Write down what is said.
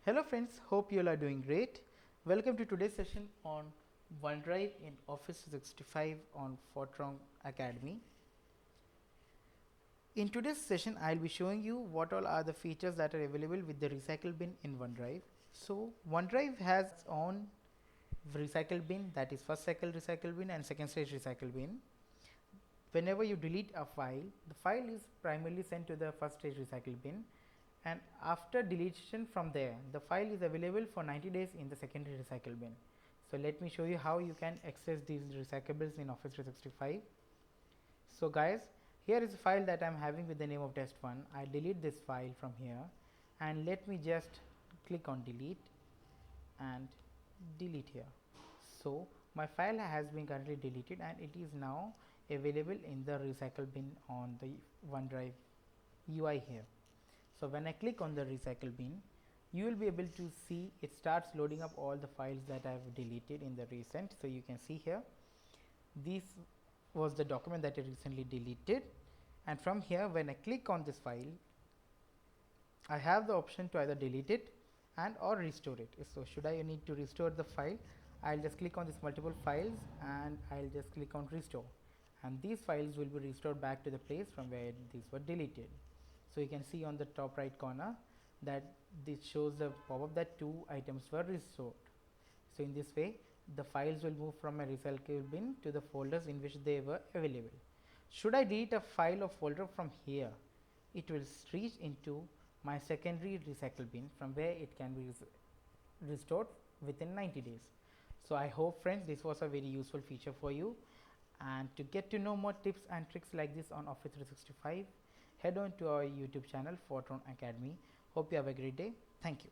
Hello friends, hope you all are doing great. Welcome to today's session on OneDrive in Office 365 on Foetron Academy. In today's session, I'll be showing you what all are the features that are available with the recycle bin in OneDrive. So OneDrive has its own recycle bin, that is first cycle recycle bin and second stage recycle bin. Whenever you delete a file, the file is primarily sent to the first stage recycle bin, and after deletion from there, the file is available for 90 days in the secondary recycle bin. So let me show you how you can access these recyclables in Office 365. So guys, here is a file that I am having with the name of test1. I delete this file from here, and let me just click on delete and delete here. So my file has been currently deleted and it is now available in the recycle bin on the OneDrive UI here. So when I click on the recycle bin, you will be able to see it starts loading up all the files that I have deleted in the recent. So you can see here, this was the document that I recently deleted, and from here when I click on this file, I have the option to either delete it and or restore it. So should I need to restore the file, I'll just click on this multiple files and I'll just click on restore, and these files will be restored back to the place from where these were deleted. So you can see on the top right corner that this shows the pop-up that 2 items were restored. So in this way, the files will move from a recycle bin to the folders in which they were available. Should I delete a file or folder from here, it will reach into my secondary recycle bin from where it can be restored within 90 days. So I hope friends this was a very useful feature for you, and to get to know more tips and tricks like this on Office 365, head on to our YouTube channel Foetron Academy. Hope you have a great day. Thank you.